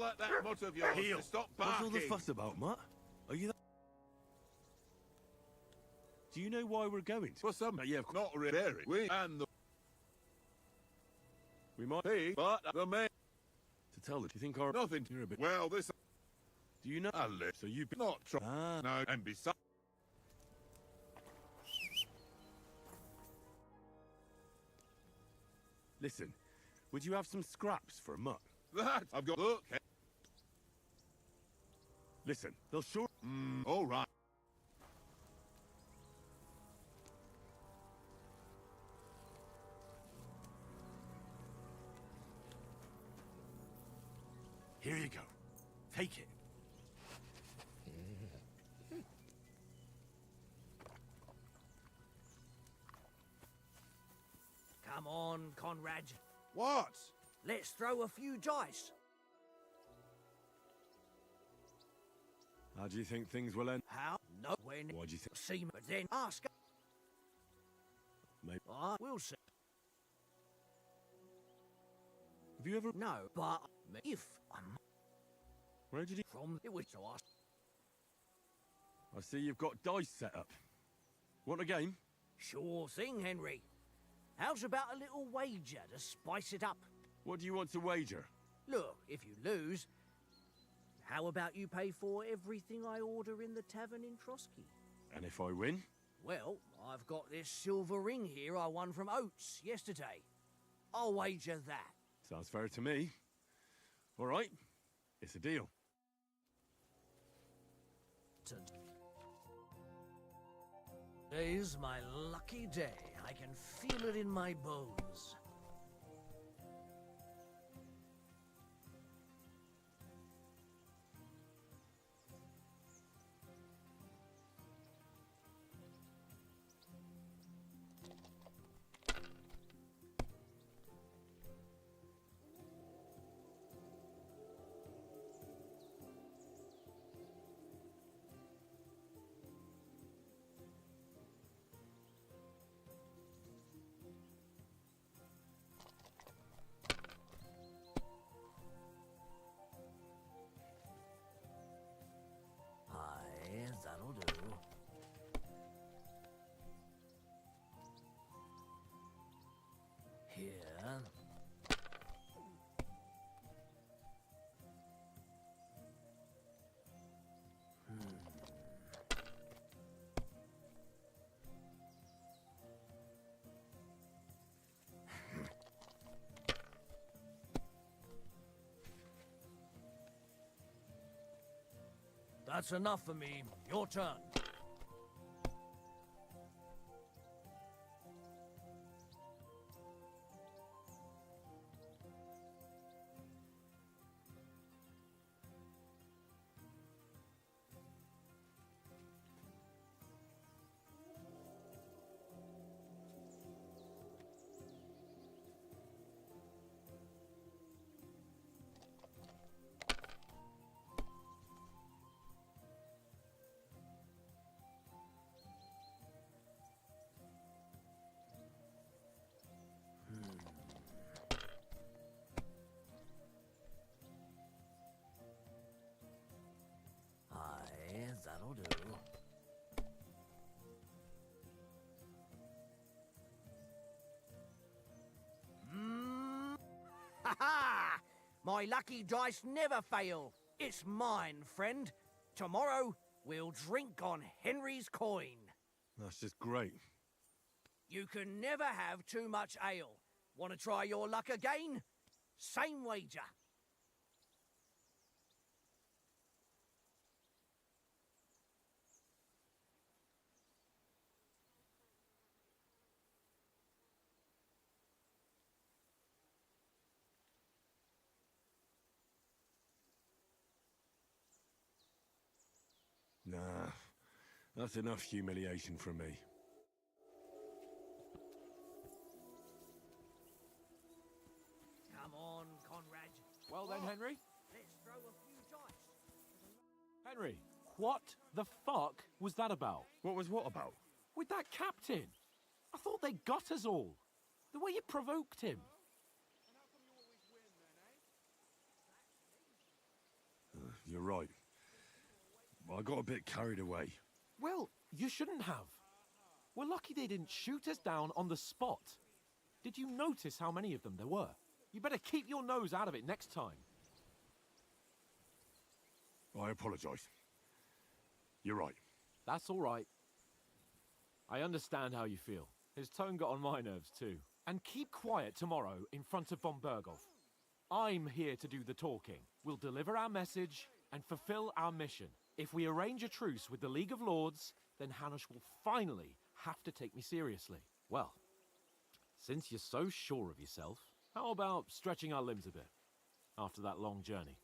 let that mutt of yours Heel. stop What's barking. all the fuss about, Mutt? Are you... Do you know why we're going? For some, you've not really. We and the... We might... He, but the man... To tell the... Do you think our... Nothing. You're a bit... Well, this... Do you know... I live. So you've been... Not try... Ah. No, and besides... Listen, would you have some scraps for a Mutt? That, I've got... Look. Listen, they'll sure... All right. Here you go. Take it. Come on, Conrad. What? Let's throw a few dice. How do you think things will end? How? No, when... Why do you think... See, but then ask... Maybe... I will see. Have you ever... No, but if I'm Where did you... from... It was to us. I see you've got dice set up. Want a game? Sure thing, Henry. How's about a little wager to spice it up? What do you want to wager? Look, if you lose, how about you pay for everything I order in the tavern in Trotsky? And if I win? Well, I've got this silver ring here I won from Oates yesterday. I'll wager that. Sounds fair to me. All right. It's a deal. Today's my lucky day. I can feel it in my bones. Aye, that'll do. Here. That's enough for me. Your turn. Aye, that'll do. Ha ha! My lucky dice never fail. It's mine, friend. Tomorrow, we'll drink on Henry's coin. That's just great. You can never have too much ale. Want to try your luck again? Same wager. Nah, that's enough humiliation from me. Come on, Conrad. Well then, Henry? Let's throw a few dice. Henry, what the fuck was that about? What was what about? With that captain? I thought they got us all. The way you provoked him. You're right. I got a bit carried away. Well, you shouldn't have. We're lucky they didn't shoot us down on the spot. Did you notice how many of them there were? You better keep your nose out of it next time. I apologize. You're right. That's all right. I understand how you feel. His tone got on my nerves too. And keep quiet tomorrow in front of von Berghoff. I'm here to do the talking. We'll deliver our message and fulfill our mission. If we arrange a truce with the League of Lords, then Hanush will finally have to take me seriously. Well, since you're so sure of yourself, how about stretching our limbs a bit after that long journey?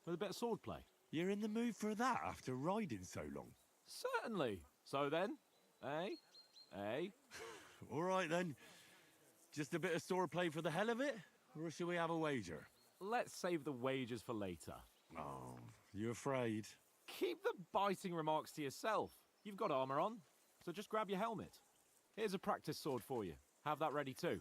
With a bit of swordplay. You're in the mood for that after riding so long? Certainly. So then, eh? All right then. Just a bit of swordplay for the hell of it? Or should we have a wager? Let's save the wagers for later. Oh, you afraid? Keep the biting remarks to yourself. You've got armor on, so just grab your helmet. Here's a practice sword for you. Have that ready too.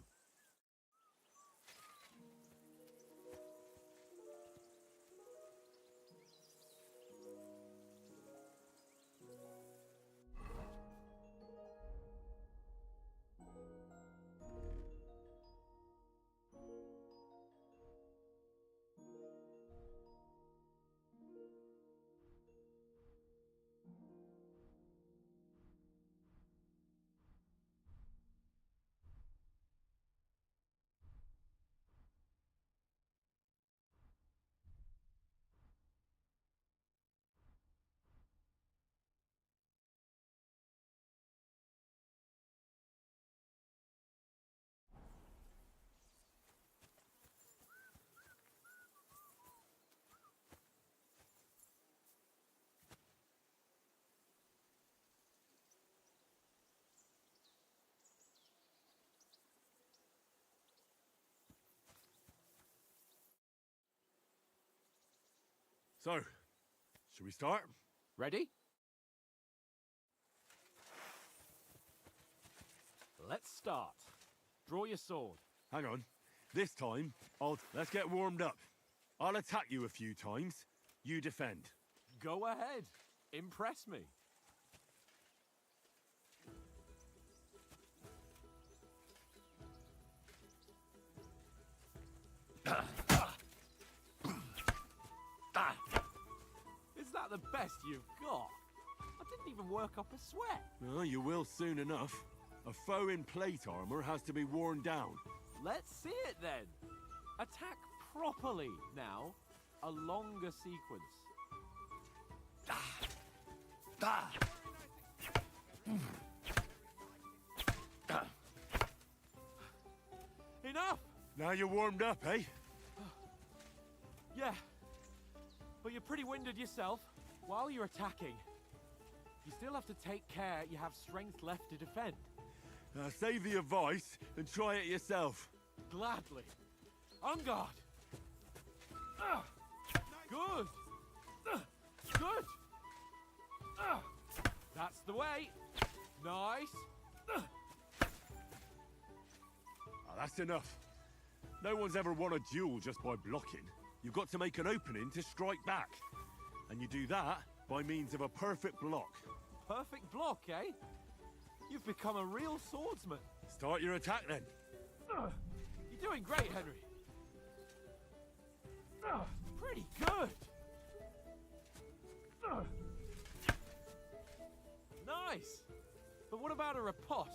So, should we start? Ready? Let's start. Draw your sword. Hang on. This time, let's get warmed up. I'll attack you a few times. You defend. Go ahead. Impress me. Is that the best you've got? I didn't even work up a sweat. Oh, you will soon enough. A foe in plate armor has to be worn down. Let's see it then. Attack properly now. A longer sequence. Enough! Now you're warmed up, eh? Yeah. But you're pretty winded yourself. While you're attacking, you still have to take care you have strength left to defend. Save the advice and try it yourself. Gladly. On guard. Good. Good. That's the way. Nice. That's enough. No one's ever won a duel just by blocking. You've got to make an opening to strike back. And you do that by means of a perfect block. Perfect block, eh? You've become a real swordsman. Start your attack then. You're doing great, Henry. Pretty good. Nice. But what about a riposte?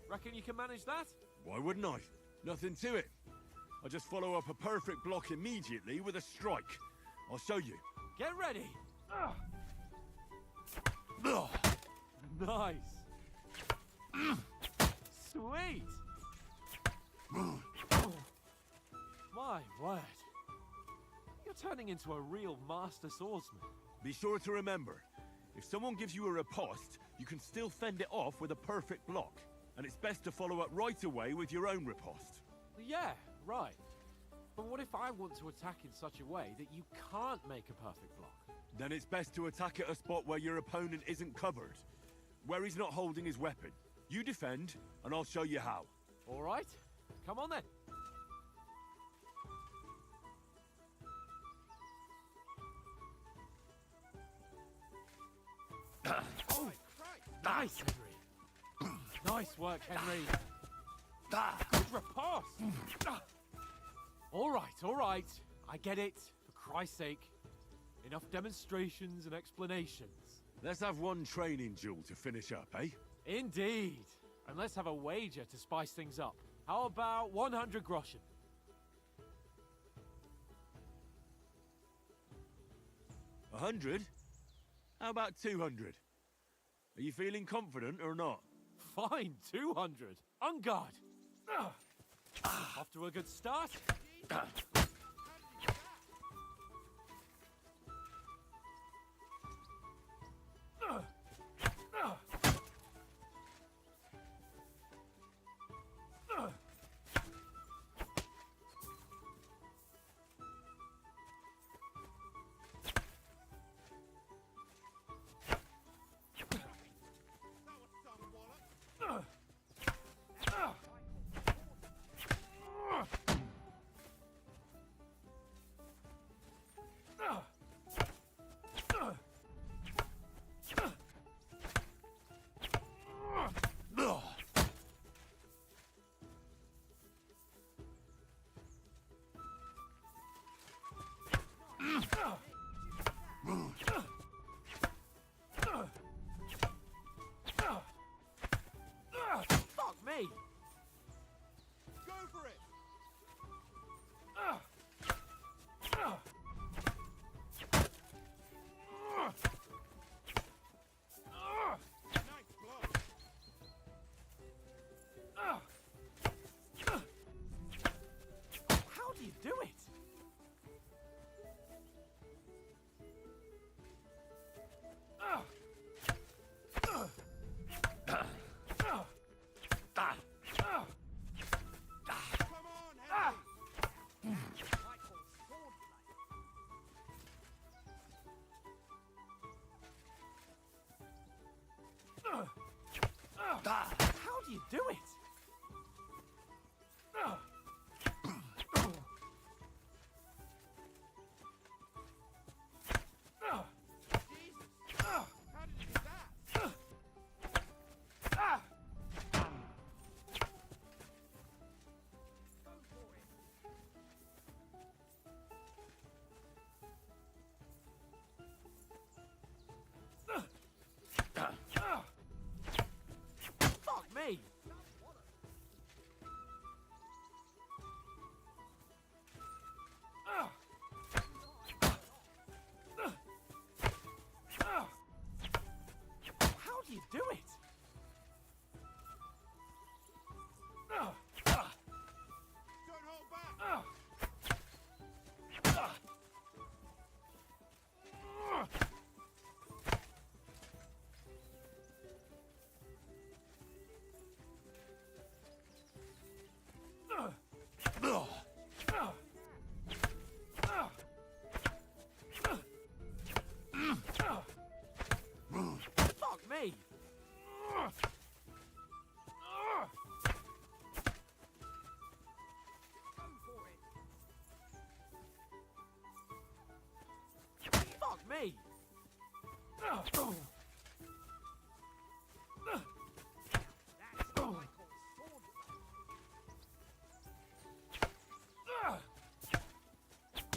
Reckon you can manage that? Why wouldn't I? Nothing to it. I just follow up a perfect block immediately with a strike. I'll show you. Get ready. Nice. Sweet. My word. You're turning into a real master swordsman. Be sure to remember, if someone gives you a riposte, you can still fend it off with a perfect block. And it's best to follow up right away with your own riposte. Yeah, right. But what if I want to attack in such a way that you can't make a perfect block? Then it's best to attack at a spot where your opponent isn't covered. Where he's not holding his weapon. You defend, and I'll show you how. All right. Come on then. Nice, Henry. Nice work, Henry. Good riposte. All right. I get it. For Christ's sake. Enough demonstrations and explanations. Let's have one training duel to finish up, eh? Indeed. And let's have a wager to spice things up. How about 100 groschen? 100? How about 200? Are you feeling confident or not? Fine, 200. On guard. Off to a good start. Fuck me! Go for it! Nice blow! How do you do it? Come on, Henry! How do you do it? Jesus! How did you do that? Fuck me! How do you do it? Don't hold back! Fuck me! Fuck me!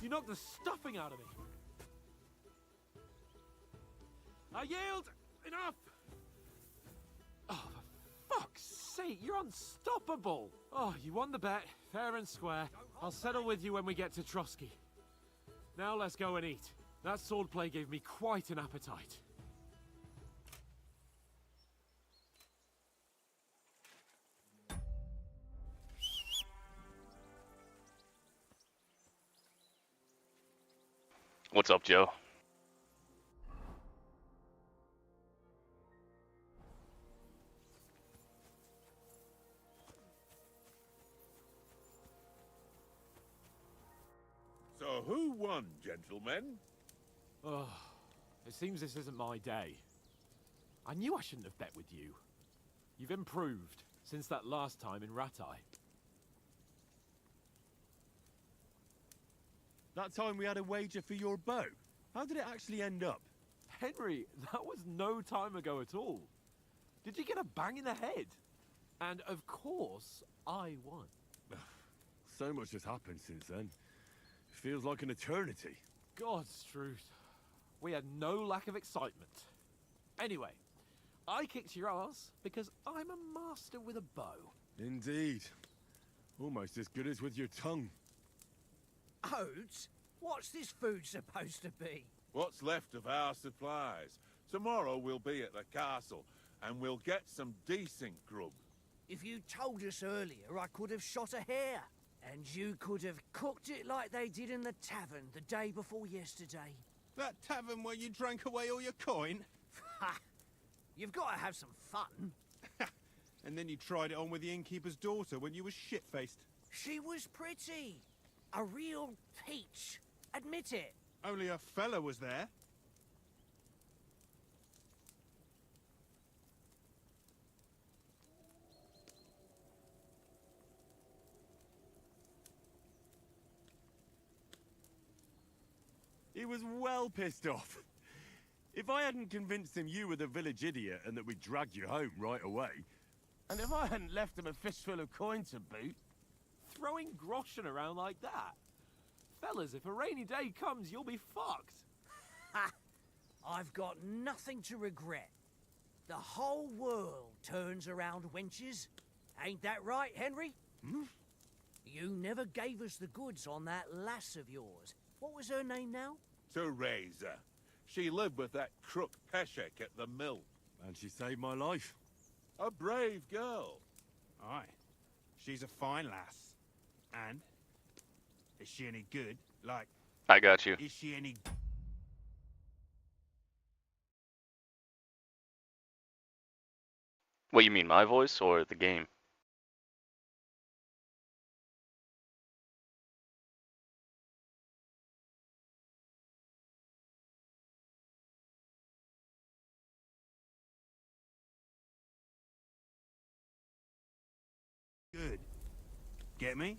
You knocked the stuffing out of me. I yield! Enough! Oh, for fuck's sake, you're unstoppable! Oh, you won the bet, fair and square. I'll settle with you when we get to Trotsky. Now let's go and eat. That swordplay gave me quite an appetite. What's up, Joe? So who won, gentlemen? Oh, it seems this isn't my day. I knew I shouldn't have bet with you. You've improved since that last time in Ratai. That time we had a wager for your bow. How did it actually end up? Henry, that was no time ago at all. Did you get a bang in the head? And of course, I won. So much has happened since then. It feels like an eternity. God's truth. We had no lack of excitement. Anyway, I kicked your ass because I'm a master with a bow. Indeed. Almost as good as with your tongue. Oats? What's this food supposed to be? What's left of our supplies. Tomorrow we'll be at the castle, and we'll get some decent grub. If you told us earlier, I could have shot a hare. And you could have cooked it like they did in the tavern the day before yesterday. That tavern where you drank away all your coin? Ha! You've got to have some fun. And then you tried it on with the innkeeper's daughter when you were shit-faced. She was pretty. A real peach. Admit it. Only a fella was there. He was well pissed off. If I hadn't convinced him you were the village idiot and that we'd drag you home right away... And if I hadn't left him a fistful of coin to boot, Throwing groschen around like that? Fellas, if a rainy day comes, you'll be fucked. Ha! I've got nothing to regret. The whole world turns around wenches. Ain't that right, Henry? Hmm? You never gave us the goods on that lass of yours. What was her name now? Teresa. She lived with that crook Peshek at the mill. And she saved my life. A brave girl. Aye. She's a fine lass. And? Is she any good? Like, I got you. is she any... What, you mean my voice or the game? good? Get me?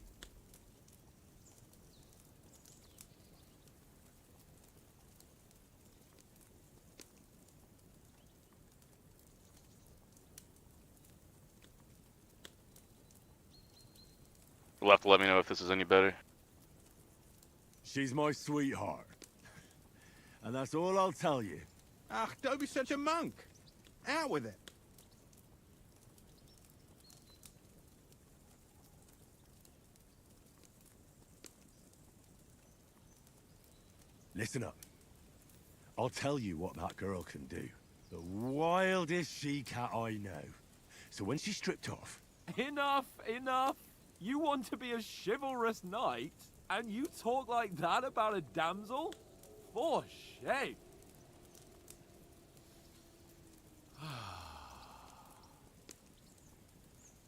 You'll have to let me know if this is any better. She's my sweetheart. And that's all I'll tell you. Ah, don't be such a monk. Out with it. Listen up. I'll tell you what that girl can do. The wildest she-cat I know. So when she's stripped off... Enough, enough. You want to be a chivalrous knight, and you talk like that about a damsel? For shame.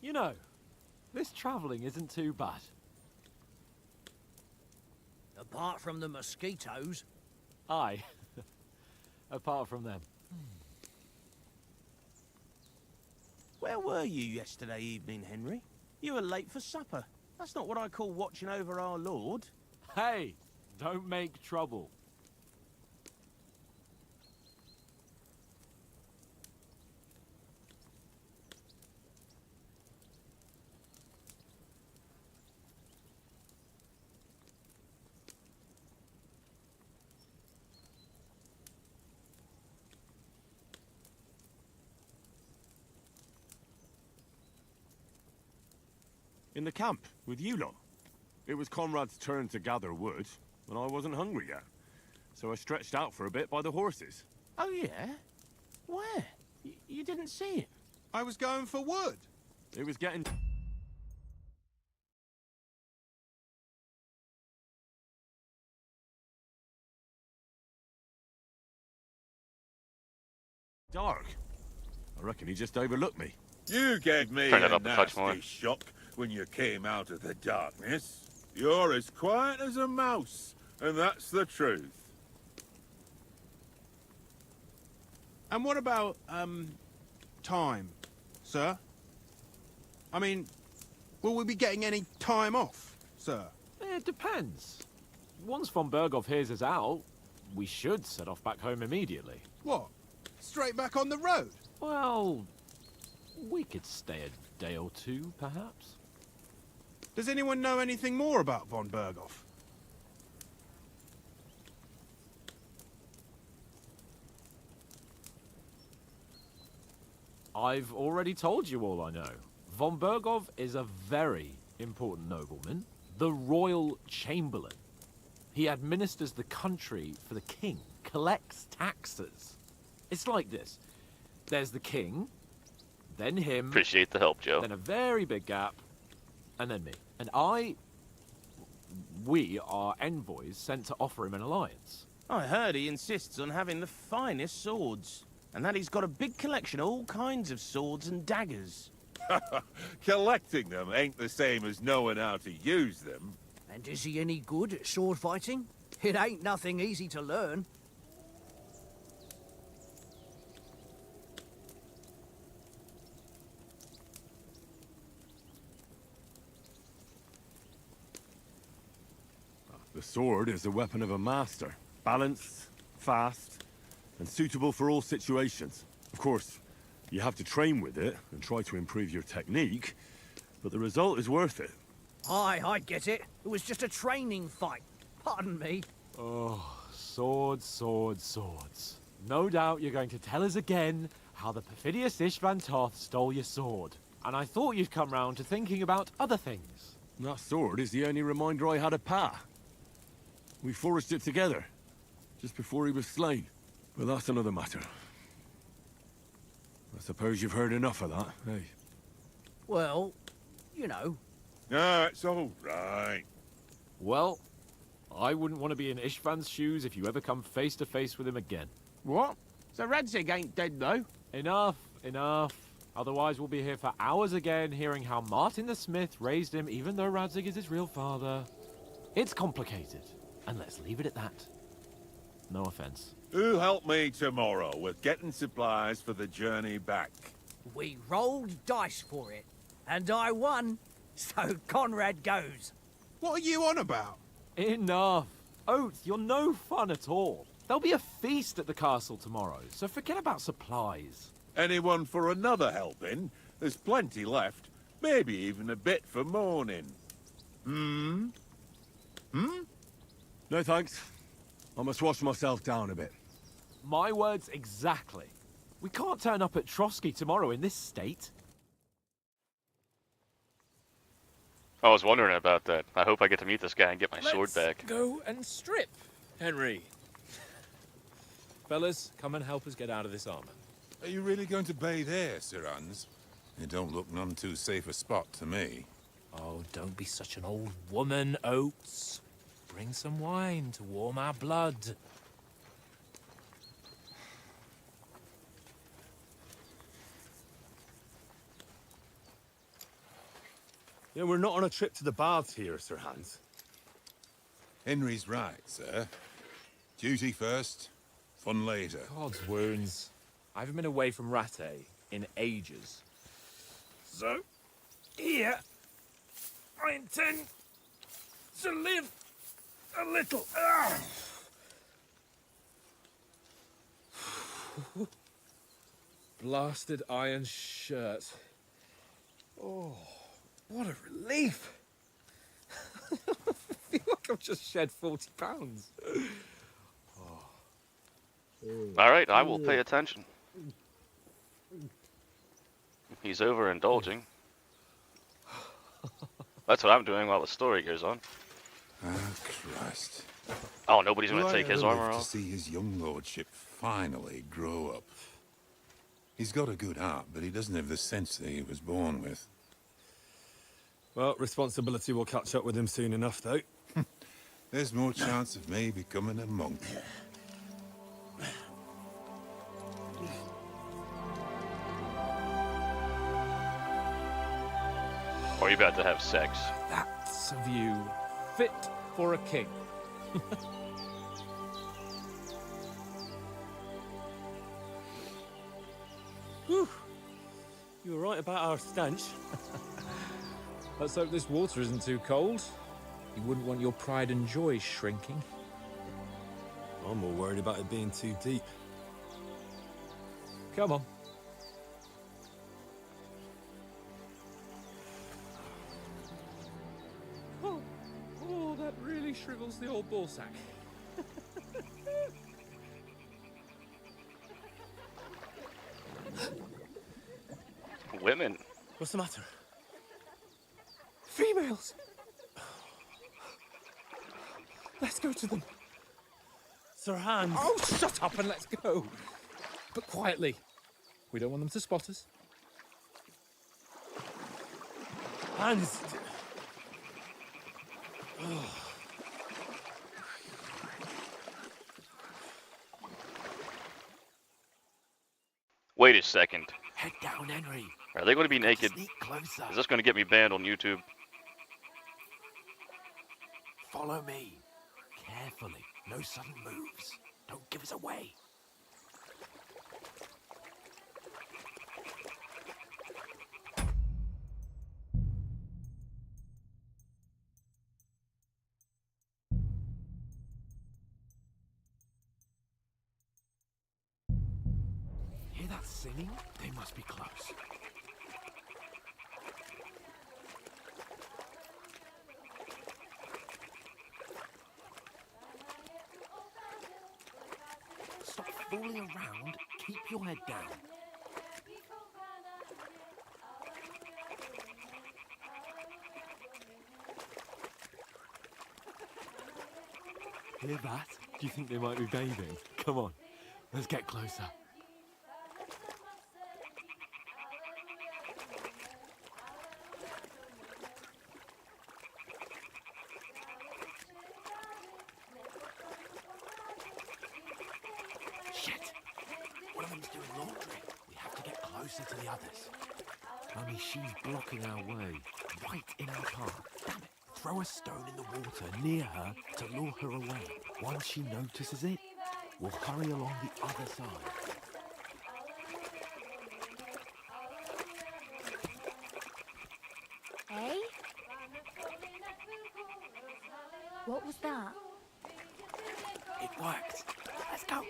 You know, this traveling isn't too bad. Apart from the mosquitoes. Aye. Apart from them. where were you yesterday evening, Henry? You were late for supper. That's not what I call watching over our Lord. Hey, don't make trouble. In the camp, with you lot. It was Conrad's turn to gather wood, and I wasn't hungry yet. So I stretched out for a bit by the horses. Oh, yeah? Where? You didn't see it? I was going for wood. It was getting... dark. I reckon he just overlooked me. You gave me Turn it a up a touch more. nasty shock when you came out of the darkness. You're as quiet as a mouse, and that's the truth. And what about, time, sir? I mean, will we be getting any time off, sir? It depends. Once von Berghoff hears us out, we should set off back home immediately. What? Straight back on the road? Well, We could stay a day or two, perhaps. Does anyone know anything more about von Berghoff? I've already told you all I know. Von Berghoff is a very important nobleman, the royal chamberlain. He administers the country for the king, collects taxes. It's like this. There's the king, then him, Appreciate the help, Joe. then a very big gap, and then me. And we are envoys sent to offer him an alliance. I heard he insists on having the finest swords, and that he's got a big collection of all kinds of swords and daggers. Collecting them ain't the same as knowing how to use them. And is he any good at sword fighting? It ain't nothing easy to learn. The sword is the weapon of a master. Balanced, fast, and suitable for all situations. Of course, you have to train with it and try to improve your technique, but the result is worth it. Aye, I get it. It was just a training fight. Pardon me. Oh, swords, swords, swords. No doubt you're going to tell us again how the perfidious Istvan Toth stole your sword. And I thought you'd come round to thinking about other things. That sword is the only reminder I had of Pa. We forged it together, just before he was slain. But that's another matter. I suppose you've heard enough of that, eh? Well, you know. No, it's all right. Well, I wouldn't want to be in Istvan's shoes if you ever come face to face with him again. What? So Radzig ain't dead, though? Enough, enough. Otherwise we'll be here for hours again, hearing how Martin the Smith raised him even though Radzig is his real father. It's complicated, and let's leave it at that. No offense. Who'll help me tomorrow with getting supplies for the journey back? We rolled dice for it, and I won, so Conrad goes. What are you on about? Enough. Oath, you're no fun at all. There'll be a feast at the castle tomorrow, so forget about supplies. Anyone for another helping? There's plenty left. Maybe even a bit for morning. Hmm? No thanks. I must wash myself down a bit. My words exactly. We can't turn up at Trotsky tomorrow in this state. I was wondering about that. I hope I get to meet this guy and get my sword back. Go and strip, Henry. Fellas, come and help us get out of this armor. Are you really going to bathe here, Sir Hans? It don't look none too safe a spot to me. Oh, don't be such an old woman, Oates. Bring some wine to warm our blood. Yeah, we're not on a trip to the baths here, Sir Hans. Henry's right, sir. Duty first, fun later. God's wounds. I haven't been away from Rattay in ages. So, here, I intend to live a little. Blasted iron shirt. Oh, what a relief. I feel like I've just shed 40 pounds. All right, I will pay attention. He's overindulging. That's what I'm doing while the story goes on. Ah, Christ. Oh, nobody's gonna Will I take his ever armor live to off? see his young lordship finally grow up. He's got a good heart, but he doesn't have the sense that he was born with. Well, responsibility will catch up with him soon enough, though. There's more chance of me becoming a monk. Or are you about to have sex? That's a view fit for a king. Whew. You were right about our stench. Let's hope this water isn't too cold. You wouldn't want your pride and joy shrinking. I'm more worried about it being too deep. Come on. really shrivels the old ballsack. Women. What's the matter? Females! Let's go to them. Sir Hans. Oh, shut up and let's go. But quietly. We don't want them to spot us. Hans. Wait a second. Head down, Henry. Are they going to be naked? Sneak closer. Is this going to get me banned on YouTube? Follow me. Carefully. No sudden moves. Don't give us away. Hear that singing? They must be close. Stop fooling around. Keep your head down. Hear that? Do you think they might be bathing? Come on, let's get closer. Shit! One of them's doing laundry. We have to get closer to the others. Mummy, she's blocking our way. Right in our path. Damn it. Throw a stone in the water near her to lure her away. Once she notices it, we'll hurry along the other side. Hey? What was that? It worked. Let's go.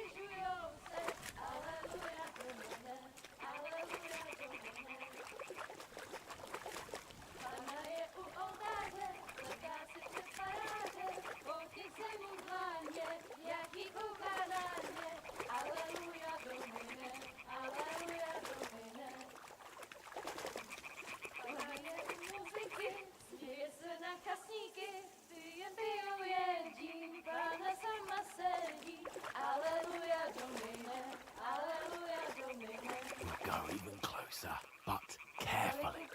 We'll go even closer, but carefully.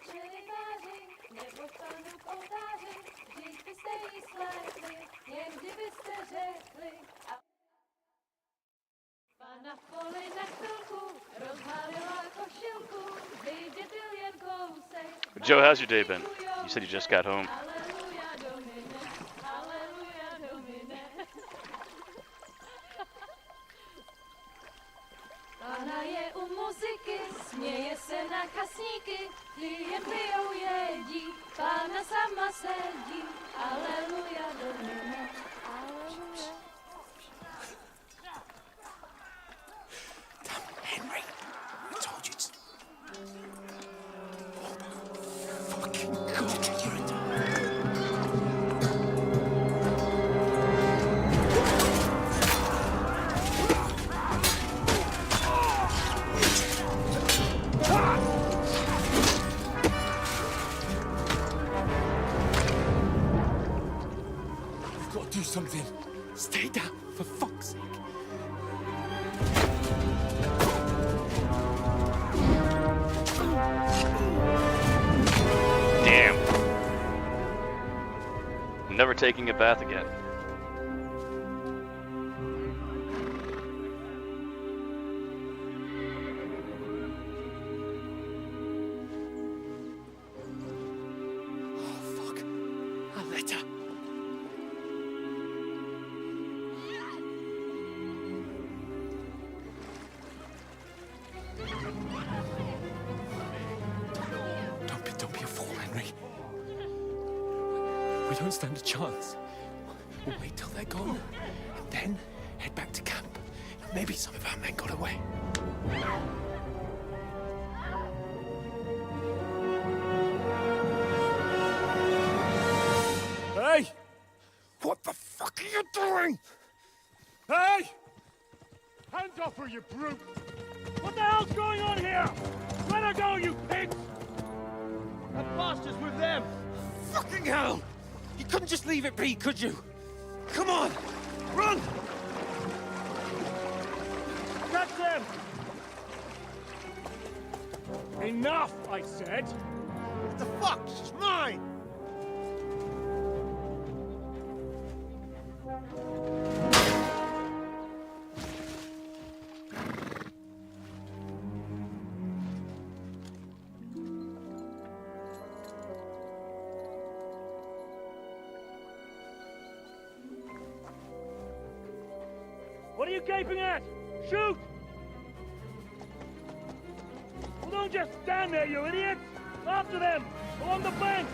Joe, how's your day been? You said you just got home. Pana je u muzyky, směje se na kasníky, ty jen pijou jedí, Pána sama sedí, aleluja domine, aleluja. Damn, Henry, I told you to... Fucking God, you're in Do something. Stay down, for fuck's sake. Damn. I'm never taking a bath again. Oh, fuck. A letter. Don't be a fool, Henry. We don't stand a chance. We'll wait till they're gone, and then head back to camp. Maybe some of our men got away. Hey! What the fuck are you doing? Hey! Hands off her, you brute! What the hell's going on here? Let her go, you pigs! That bastard's with them! Fucking hell! You couldn't just leave it be, could you? Come on! Run! Catch them! Enough, I said! What the fuck? She's mine! What are you gaping at? Shoot! Well, don't just stand there, you idiots! After them! Along the bank!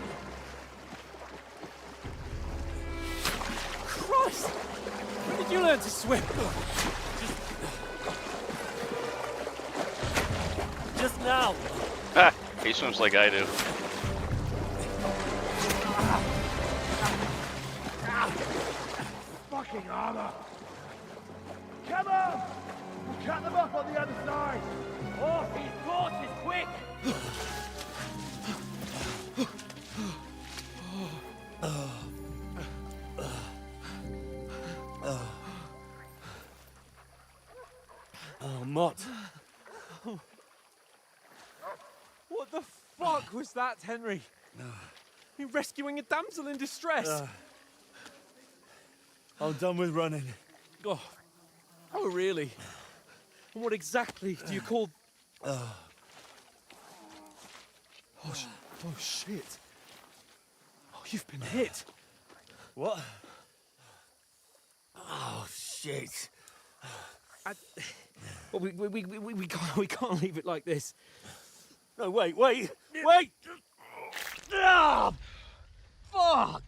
Christ! When did you learn to swim? Just now. Ah, he swims like I do. Fucking armor! Come on! We'll cut them off on the other side! Off his horses, quick! Oh, Mott. What the fuck was that, Henry? You rescuing a damsel in distress? I'm done with running. Oh, really? And what exactly do you call... Oh, shit. Oh, you've been hit. What? Oh, shit. Well, we can't leave it like this. No, wait! Ah! Fuck!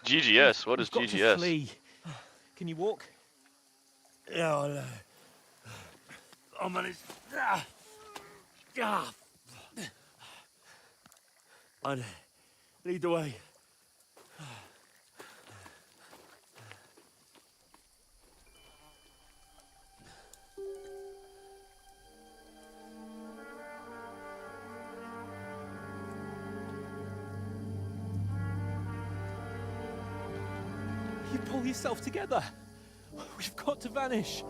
GGS? What is You've got to GGS? flee. Can you walk? Yeah, I'll manage. I'd lead the way. You pull yourself together. We've got to vanish.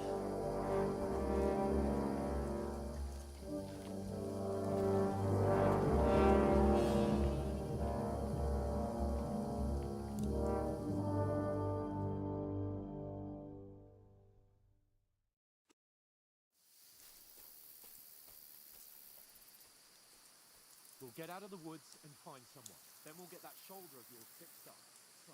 We'll get out of the woods and find someone. Then we'll get that shoulder of yours fixed up. So.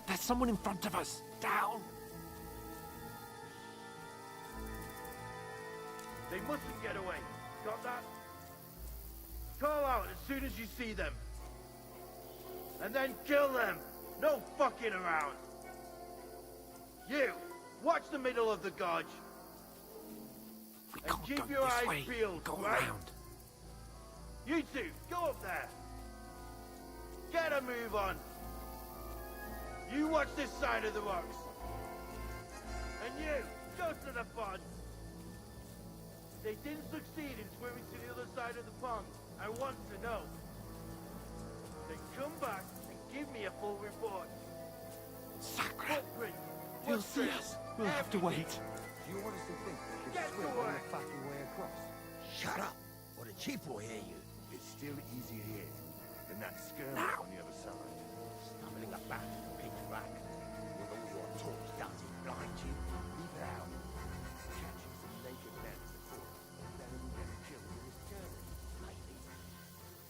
There's someone in front of us. Down. They mustn't get away. Got that? Call out as soon as you see them. And then kill them. No fucking around. You, watch the middle of the gorge. And keep your eyes peeled, right? You two, go up there. Get a move on. You watch this side of the rocks. And you, go to the pond. They didn't succeed in swimming to the other side of the pond. I want to know. Then come back and give me a full report. Sacre! Footprints, They'll see us. We'll have to wait. Do you want us to think we Get can swim to all work. the fucking way across? Shut up, or the chief will hear you. It's still easier here than that skirmish on the other side. Stumbling about, pitch black. With all your talk, does it blind you? Leave it out. Catching some naked men in the court. Then we'll get killed in this journey. Maybe.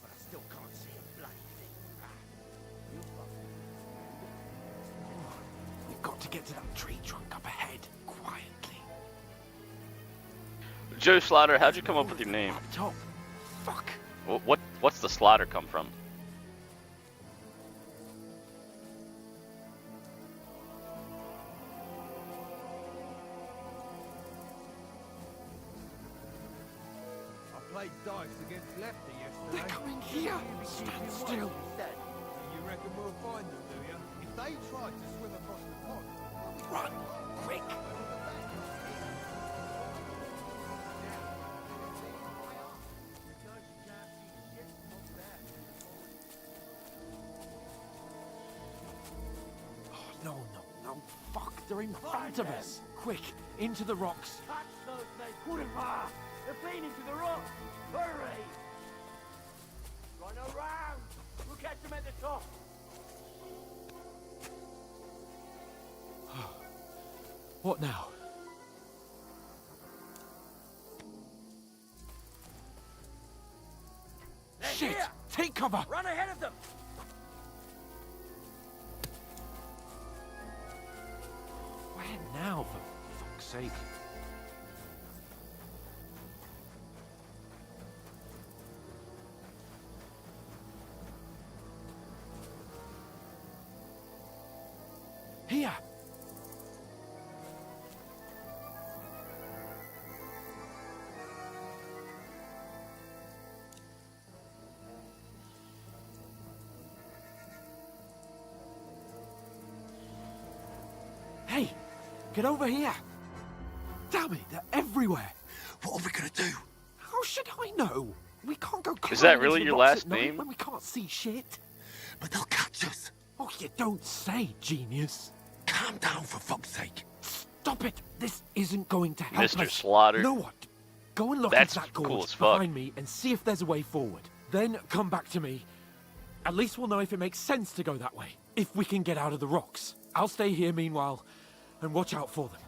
But I still can't see a bloody thing. You fucking... We've got to get to that tree trunk up ahead, quietly. Joe Slaughter, how'd you come up with your name? Up top. Fuck. What's the slaughter come from? played dice against Lefty yesterday. They're coming here! Stand still! You reckon we'll find them, do you? If they try to swim across the pond... Run! Quick! No, no, no. Fuck, they're in front of us. Quick, into the rocks. Catch those things! Kurwa! They're feeding to the rock! Hurry! Run around! We'll catch them at the top! What now? They're Shit! here. Take cover! Run ahead of them! Where now, for fuck's sake? Here! Hey! Get over here! Damn it, they're everywhere! What are we gonna do? How should I know? We can't go Is that climbing really into the your rocks last at night name? when we can't see shit. But they'll catch us. Oh, you don't say, genius. Calm down, for fuck's sake. Stop it! This isn't going to help Mr. us. Slaughter. You know what? Go and look That's into that cool gorge as fuck. behind me and see if there's a way forward. Then come back to me. At least we'll know if it makes sense to go that way. If we can get out of the rocks. I'll stay here meanwhile and watch out for them.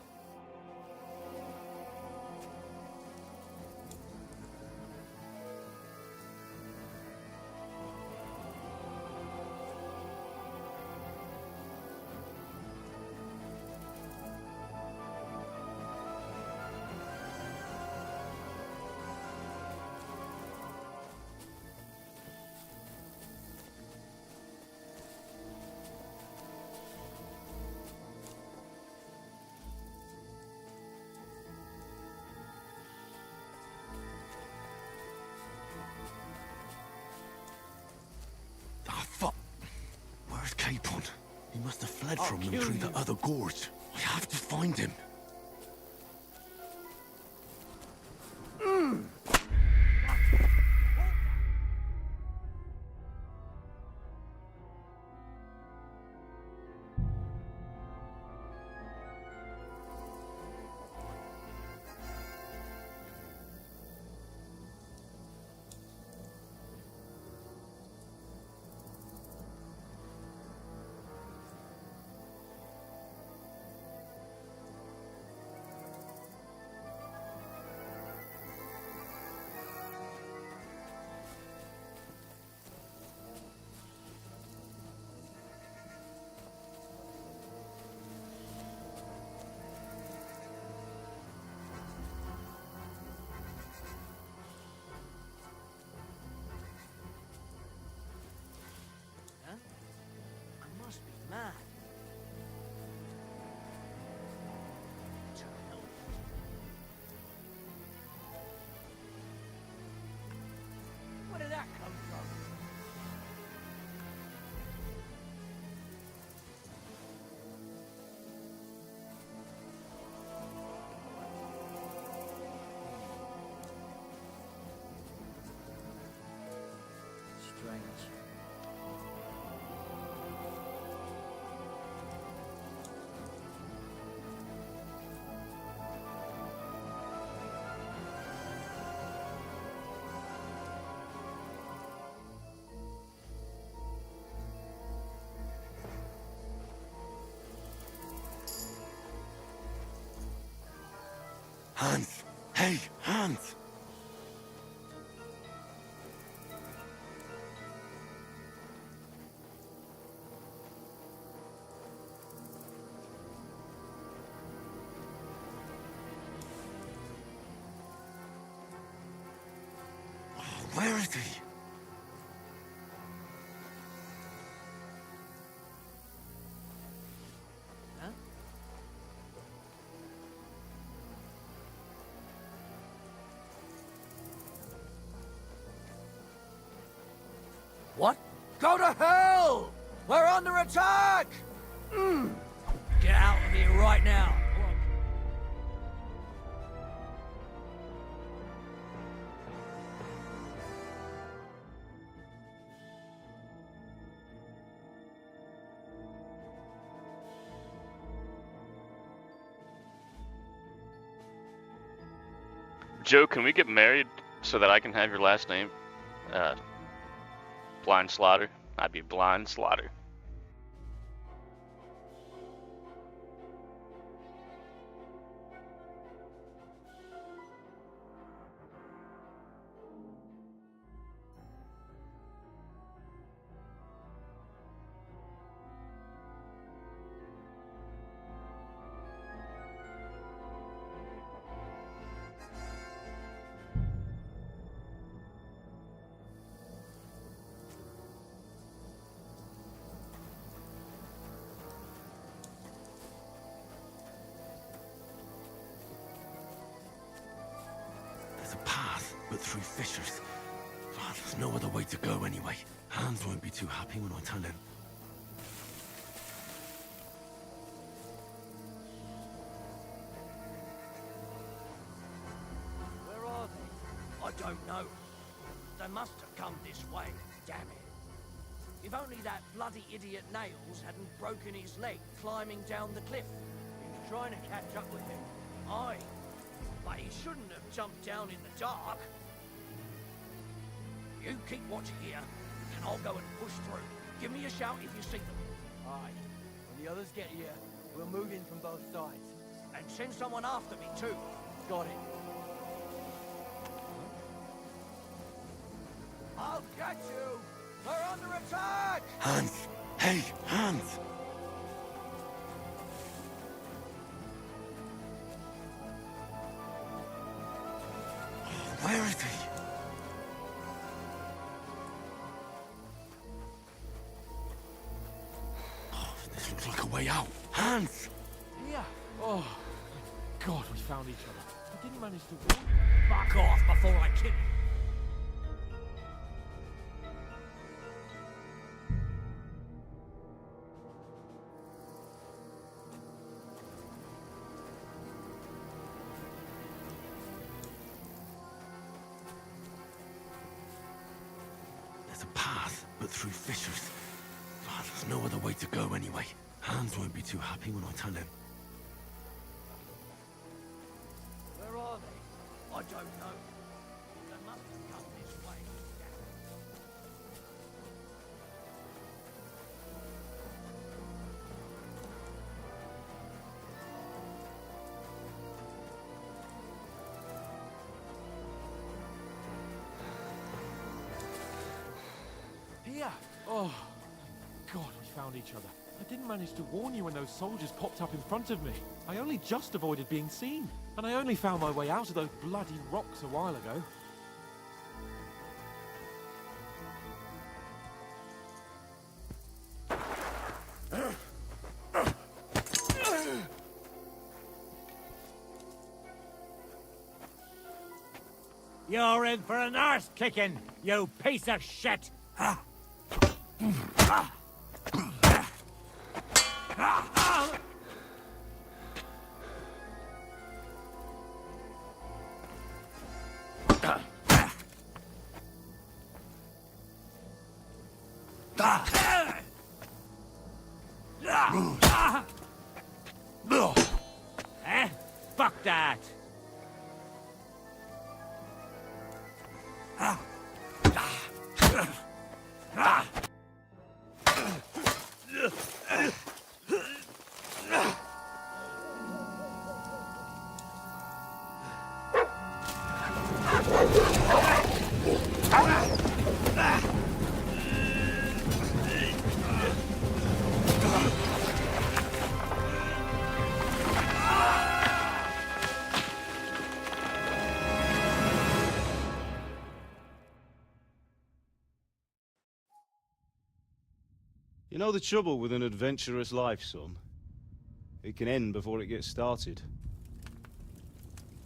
Ah, fuck. Where's Capon? He must have fled from them through the other gorge. We have to find him. I must be mad. Where did that come from? Strange. Hans! Hey, Hans! Where is he? Huh? What? Go to hell! We're under attack! Get out of here right now. Joe, can we get married so that I can have your last name? Blind Slaughter. I'd be Blind Slaughter. There's a path, but through fissures. Oh, there's no other way to go anyway. Hans won't be too happy when I tell him. Where are they? I don't know. They must have come this way. Damn it. If only that bloody idiot Nails hadn't broken his leg climbing down the cliff. He was trying to catch up with him. Aye. But he shouldn't have jumped down in the dark. You keep watch here, and I'll go and push through. Give me a shout if you see them. Aye. When the others get here, we'll move in from both sides. And send someone after me, too. Got it. I'll get you! We're under attack! Hans! Hey, Hans! Where is he? Oh, this looks like a way out. Hans! Yeah. Oh, thank God we found each other. I didn't manage to warn you. Fuck off before I kill you! There's a path, but through fissures. Oh, there's no other way to go anyway. Hans won't be too happy when I tell him. Where are they? I don't know. They must have come this way. Here. Oh, thank God we found each other. I didn't manage to warn you when those soldiers popped up in front of me. I only just avoided being seen. And I only found my way out of those bloody rocks a while ago. You're in for an arse kicking, you piece of shit! Eh? Fuck that! You know the trouble with an adventurous life, son? It can end before it gets started.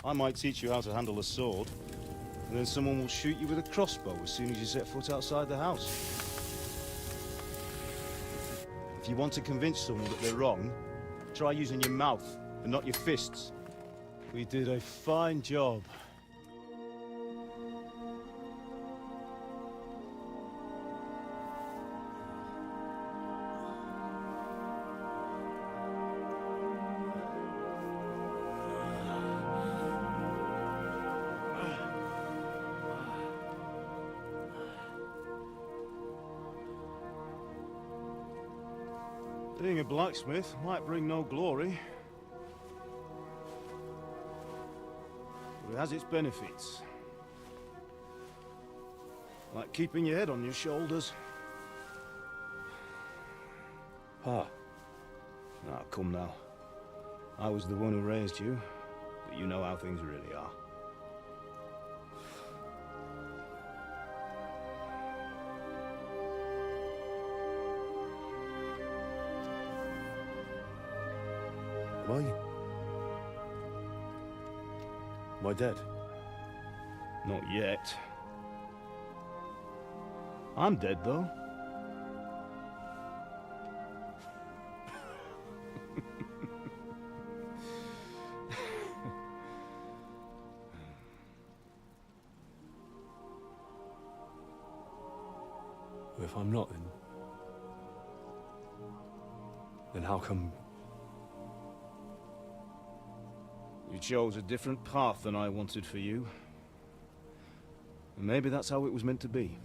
I might teach you how to handle a sword, and then someone will shoot you with a crossbow as soon as you set foot outside the house. If you want to convince someone that they're wrong, try using your mouth and not your fists. We did a fine job. Being a blacksmith might bring no glory, but it has its benefits. Like keeping your head on your shoulders. Pa. Ah, come now. I was the one who raised you, but you know how things really are. Am I dead? Not yet. I'm dead, though. If I'm not, then how come... You chose a different path than I wanted for you. And maybe that's how it was meant to be.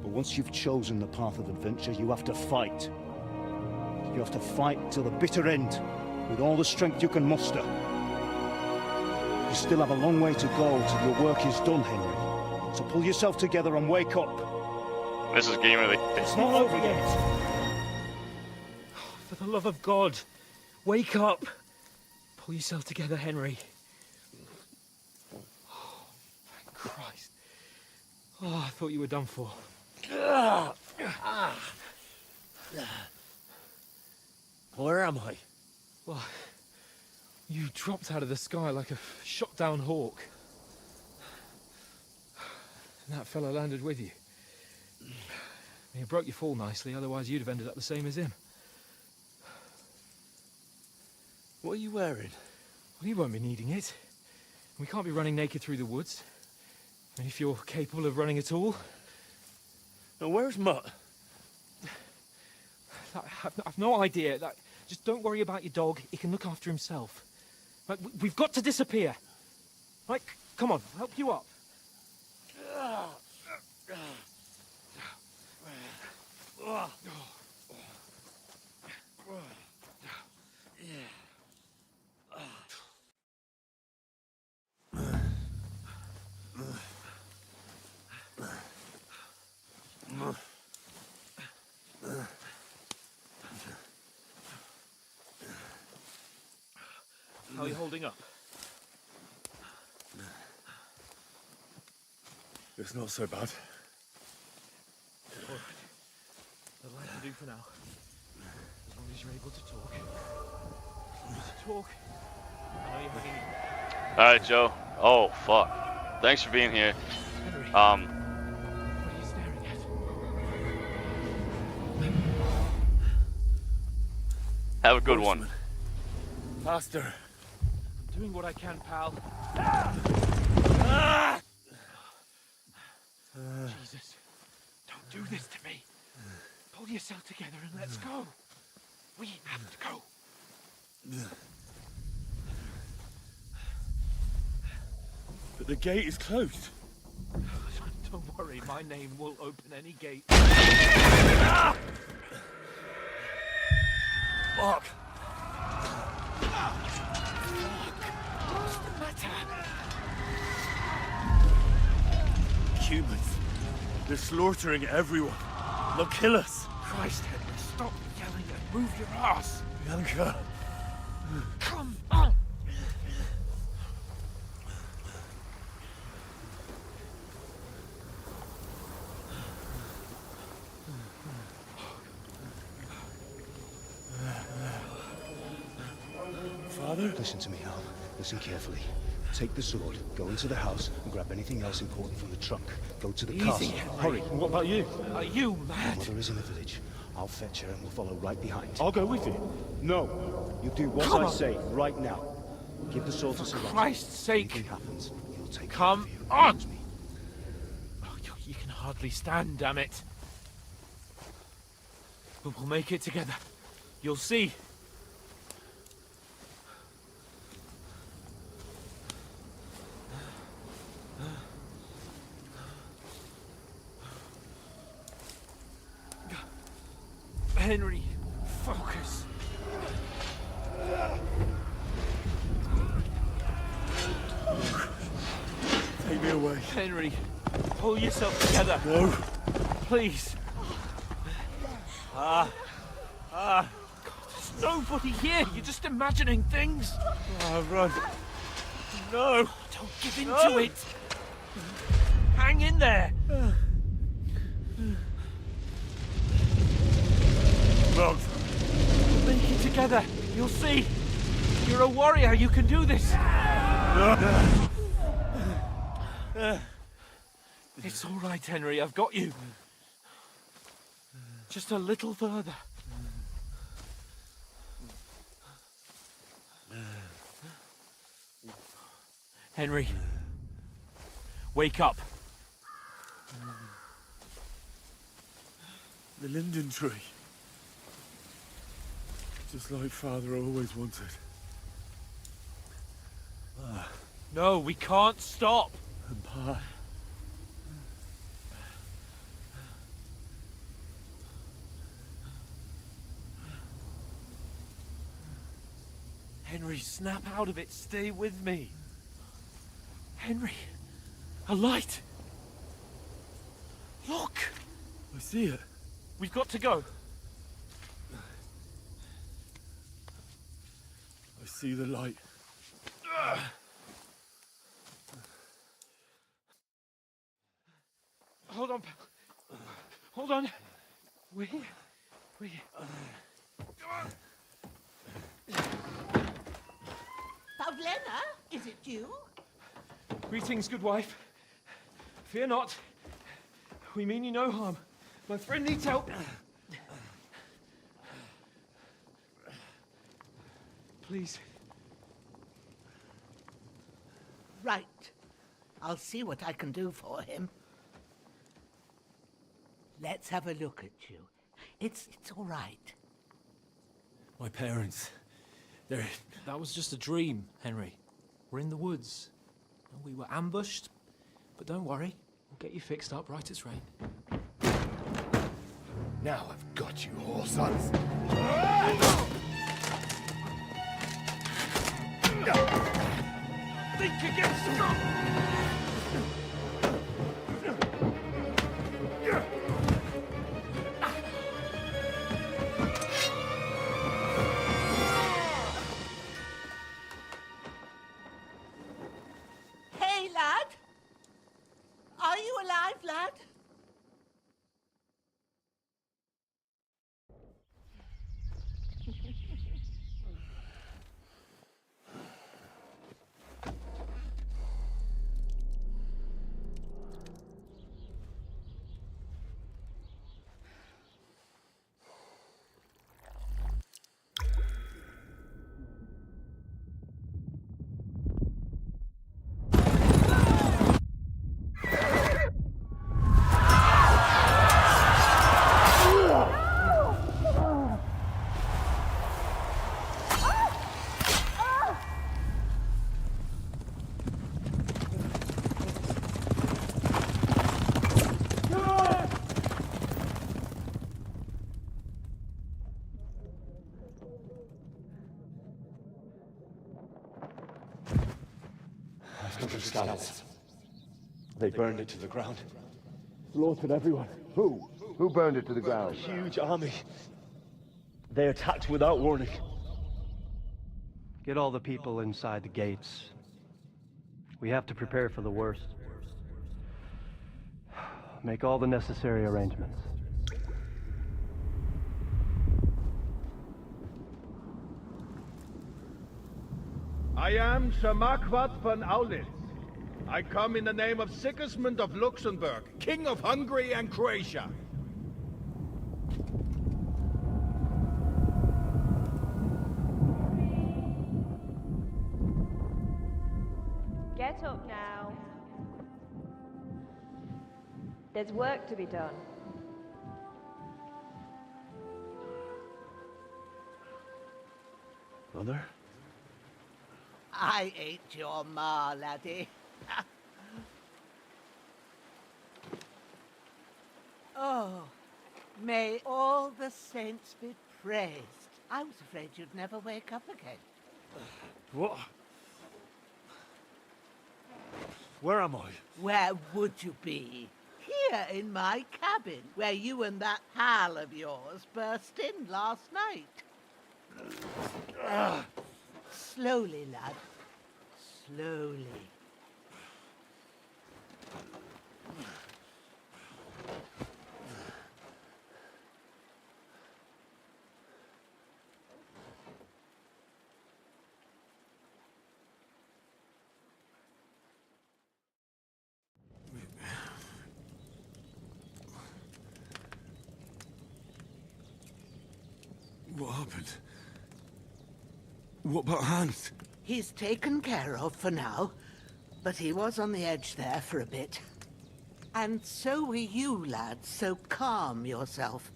But once you've chosen the path of adventure, you have to fight. You have to fight till the bitter end, with all the strength you can muster. You still have a long way to go till your work is done, Henry. So pull yourself together and wake up. This is game of the... It's not over yet. For the love of God, wake up. Pull yourself together, Henry. Oh, thank Christ. Oh, I thought you were done for. Where am I? Well, you dropped out of the sky like a shot-down hawk. And that fella landed with you. He broke your fall nicely, otherwise you'd have ended up the same as him. What are you wearing? Well, you won't be needing it. We can't be running naked through the woods. And if you're capable of running at all... Now, where's Mutt? I've no idea. Just don't worry about your dog. He can look after himself. Like, we've got to disappear. Right, come on, I'll help you up. How are you holding up? It's not so bad. All right. That'll have to do for now. As long as you're able to talk. Talk. I know you're having... Alright, Joe. Oh, fuck. Thanks for being here. Henry. What are you staring at? Have a good one. Faster. I'm doing what I can, pal. Jesus. Don't do this to me. Pull yourself together and let's go. We have to go. But the gate is closed. Don't worry, my name will open any gate. Fuck. What's the matter? Humans. They're slaughtering everyone. They'll kill us. Christ, Henry, stop yelling and move your ass. Bianca. Come on. Father? Listen to me, Al. Listen carefully. Take the sword, go into the house, and grab anything else important from the trunk. Go to the castle. Hurry. What about you? Are you My mad? mother is in the village. I'll fetch her and we'll follow right behind. I'll go with you. No! You do what Come I on. say, right now. Give the sword to Sir Roger. Christ's sake. If anything happens, he'll take Come care of you. on. Trust me. Oh, you can hardly stand, damn it. But we'll make it together. You'll see. Henry, focus. Take me away. Henry, pull yourself together. No. Please. God, there's nobody here. You're just imagining things. Run. No. Don't give in to it. Hang in there. Run. We'll make it together. You'll see. You're a warrior. You can do this. It's all right, Henry. I've got you. Just a little further. Henry, wake up. The linden tree. Just like Father always wanted. No, we can't stop. And Pa. Henry, snap out of it. Stay with me. Henry, a light. Look. I see it. We've got to go. I see the light. Hold on, pal. Hold on. We're here. We're here. Come on. Pavlena, is it you? Greetings, good wife. Fear not. We mean you no harm. My friend needs help. Please. Right. I'll see what I can do for him. Let's have a look at you. It's all right. My parents, they're... That was just a dream, Henry. We're in the woods. And we were ambushed. But don't worry. We'll get you fixed up right as rain. Now I've got you, whore sons. Think again, stop! Hey, lad! Are you alive, lad? Scouts. They burned it to the ground. Slaughtered everyone. Who? Who burned it to the ground? Huge army. They attacked without warning. Get all the people inside the gates. We have to prepare for the worst. Make all the necessary arrangements. I am Sir Marquardt von Aulitz. I come in the name of Sigismund of Luxembourg, King of Hungary and Croatia. Get up now. There's work to be done. Mother? I ain't your ma, laddie. Oh, may all the saints be praised. I was afraid you'd never wake up again. What? Where am I? Where would you be? Here in my cabin, where you and that pal of yours burst in last night. Slowly, lad. Slowly. What happened? What about Hans? He's taken care of for now, but he was on the edge there for a bit. And so were you, lad, so calm yourself.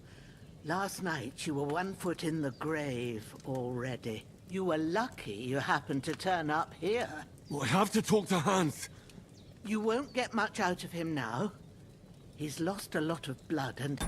Last night you were 1 foot in the grave already. You were lucky you happened to turn up here. Well, I have to talk to Hans. You won't get much out of him now. He's lost a lot of blood and...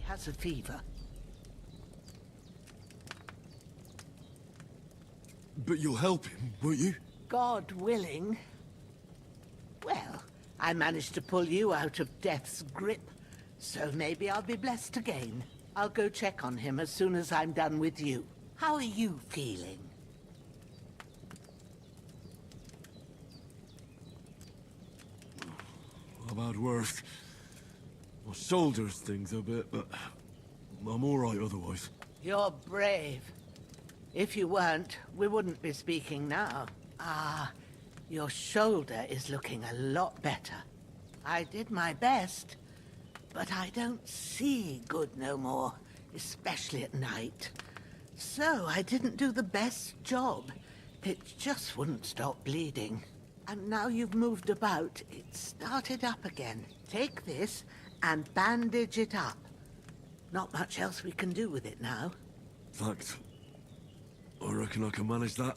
has a fever. But you'll help him, won't you? God willing. Well, I managed to pull you out of death's grip, so maybe I'll be blessed again. I'll go check on him as soon as I'm done with you. How are you feeling? I've had worse. My shoulder stings a bit, but I'm all right otherwise. You're brave. If you weren't, we wouldn't be speaking now. Ah, your shoulder is looking a lot better. I did my best, but I don't see good no more, especially at night. So I didn't do the best job. It just wouldn't stop bleeding. And now you've moved about, it started up again. Take this and bandage it up. Not much else we can do with it now. Thanks. I reckon I can manage that.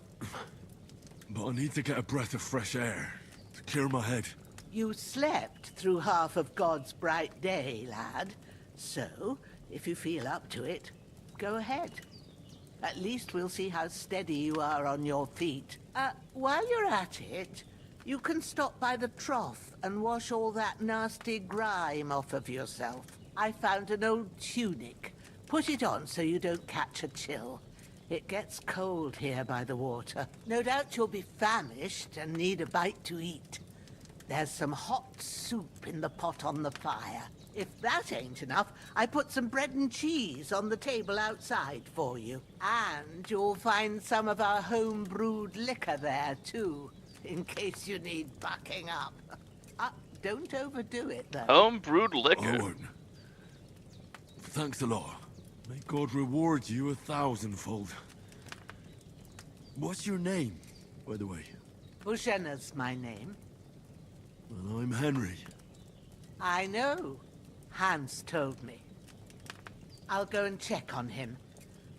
But I need to get a breath of fresh air to clear my head. You slept through half of God's bright day, lad. So, if you feel up to it, go ahead. At least we'll see how steady you are on your feet. While you're at it, you can stop by the trough and wash all that nasty grime off of yourself. I found an old tunic. Put it on so you don't catch a chill. It gets cold here by the water. No doubt you'll be famished and need a bite to eat. There's some hot soup in the pot on the fire. If that ain't enough, I put some bread and cheese on the table outside for you. And you'll find some of our home-brewed liquor there, too, in case you need bucking up. Don't overdo it, though. Home-brewed liquor? I won't. Thanks a lot. May God reward you 1,000-fold. What's your name, by the way? Bushenna's my name. Well, I'm Henry. I know. Hans told me. I'll go and check on him.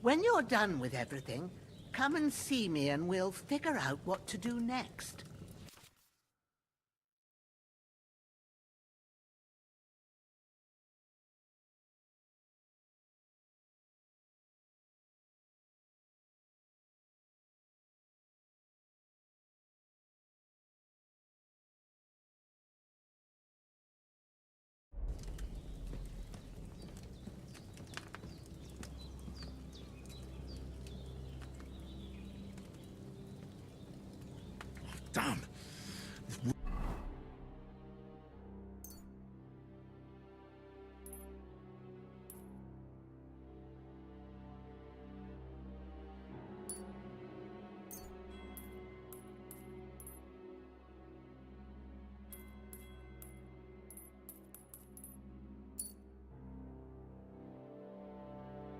When you're done with everything, come and see me and we'll figure out what to do next. Damn!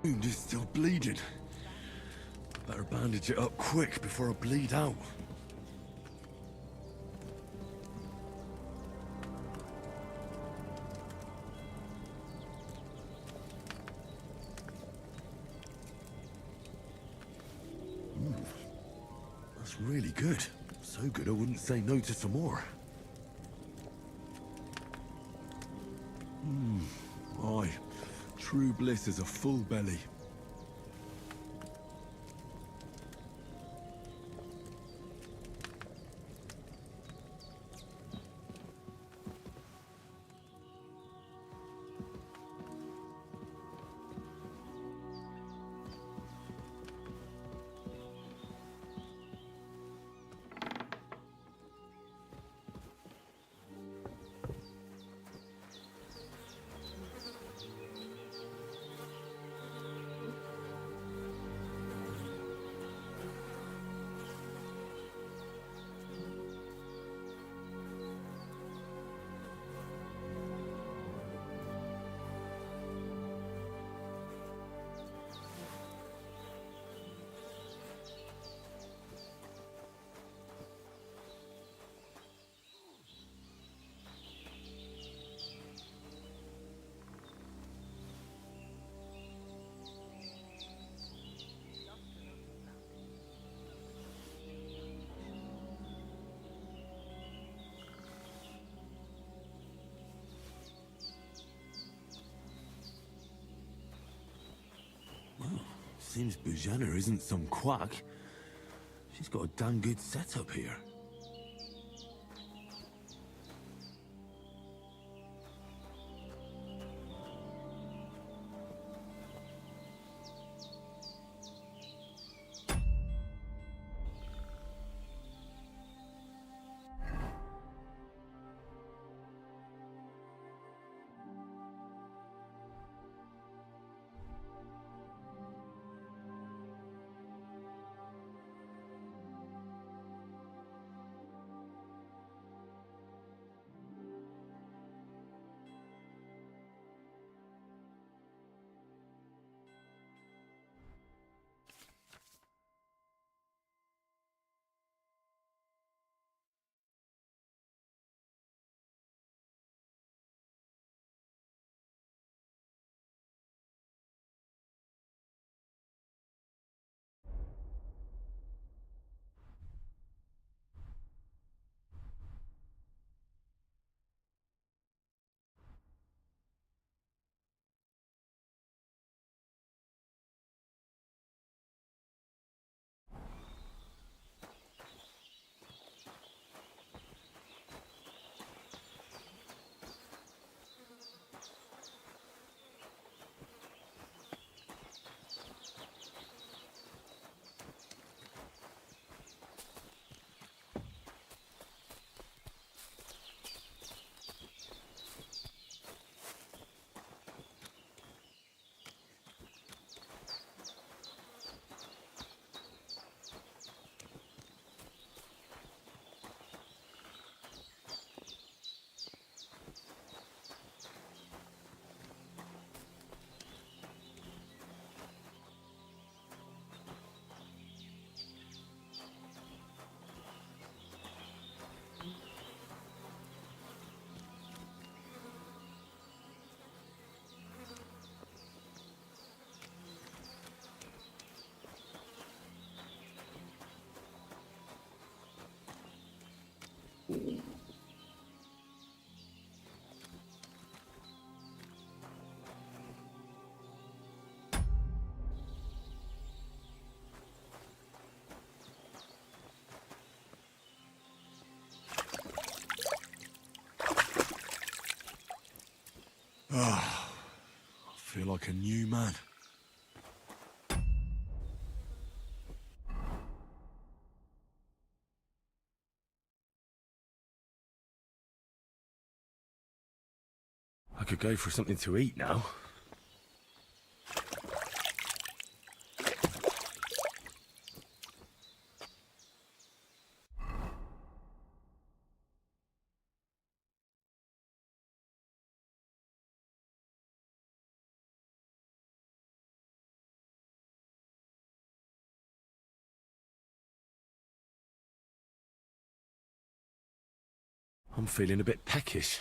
Wound is still bleeding. Better bandage it up quick before I bleed out. That's really good. So good I wouldn't say no to some more. Aye. True bliss is a full belly. Seems Bujana isn't some quack. She's got a damn good setup here. I feel like a new man. I could go for something to eat now. I'm feeling a bit peckish.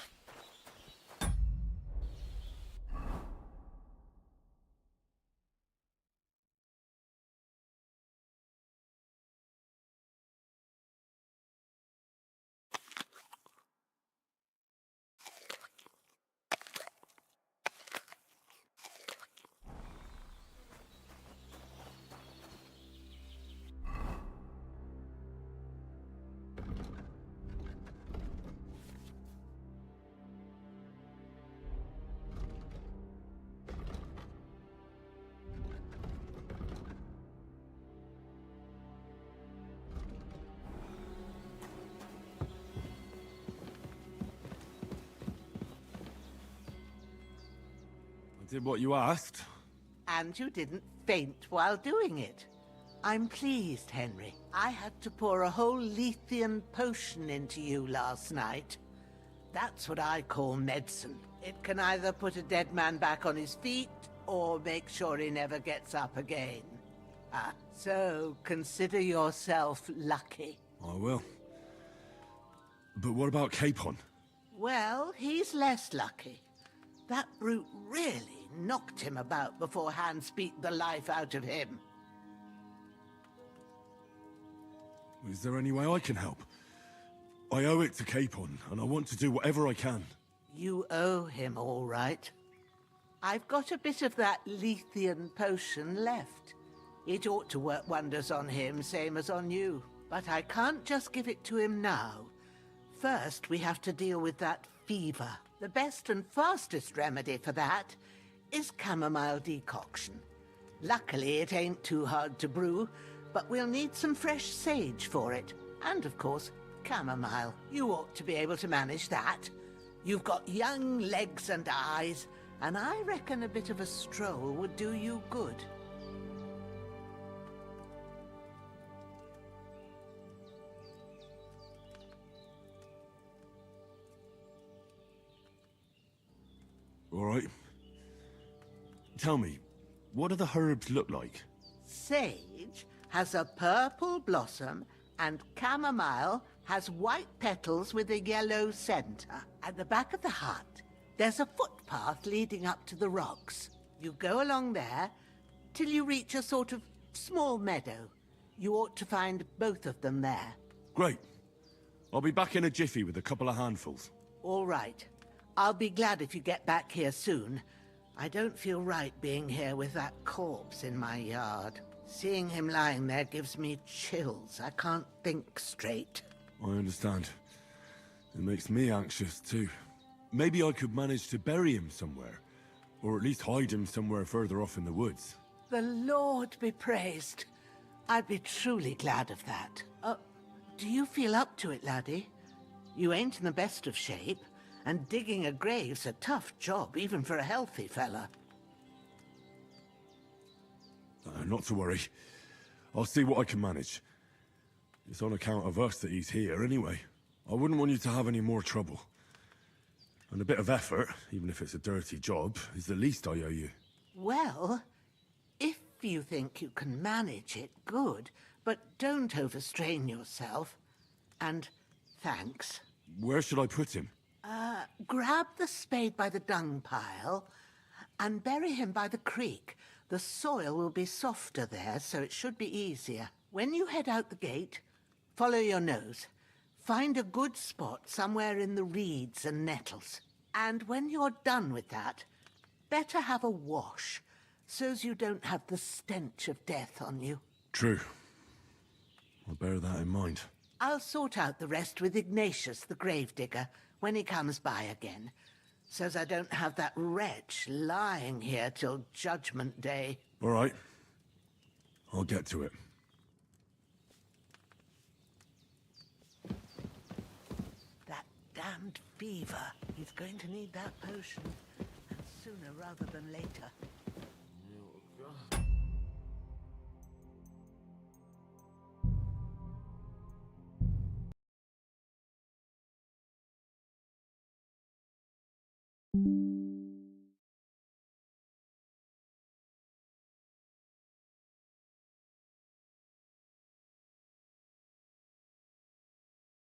Did what you asked. And you didn't faint while doing it. I'm pleased, Henry. I had to pour a whole Lethean potion into you last night. That's what I call medicine. It can either put a dead man back on his feet, or make sure he never gets up again. So consider yourself lucky. I will. But what about Capon? Well, he's less lucky. That brute really knocked him about before Hans beat the life out of him. Is there any way I can help? I owe it to Capon, and I want to do whatever I can. You owe him, all right. I've got a bit of that Lethean potion left. It ought to work wonders on him, same as on you. But I can't just give it to him now. First, we have to deal with that fever. The best and fastest remedy for that is chamomile decoction. Luckily, it ain't too hard to brew, but we'll need some fresh sage for it. And, of course, chamomile. You ought to be able to manage that. You've got young legs and eyes, and I reckon a bit of a stroll would do you good. All right. Tell me, what do the herbs look like? Sage has a purple blossom, and chamomile has white petals with a yellow center. At the back of the hut, there's a footpath leading up to the rocks. You go along there till you reach a sort of small meadow. You ought to find both of them there. Great. I'll be back in a jiffy with a couple of handfuls. All right. I'll be glad if you get back here soon. I don't feel right being here with that corpse in my yard. Seeing him lying there gives me chills. I can't think straight. I understand. It makes me anxious, too. Maybe I could manage to bury him somewhere. Or at least hide him somewhere further off in the woods. The Lord be praised. I'd be truly glad of that. Do you feel up to it, laddie? You ain't in the best of shape. And digging a grave's a tough job, even for a healthy fella. Not to worry. I'll see what I can manage. It's on account of us that he's here, anyway. I wouldn't want you to have any more trouble. And a bit of effort, even if it's a dirty job, is the least I owe you. Well, if you think you can manage it, good. But don't overstrain yourself. And thanks. Where should I put him? Grab the spade by the dung pile and bury him by the creek. The soil will be softer there, so it should be easier. When you head out the gate, follow your nose. Find a good spot somewhere in the reeds and nettles. And when you're done with that, better have a wash, so's you don't have the stench of death on you. True. I'll bear that in mind. I'll sort out the rest with Ignatius, the gravedigger, when he comes by again, so's I don't have that wretch lying here till Judgment Day. All right. I'll get to it. That damned fever. He's going to need that potion, and sooner rather than later. You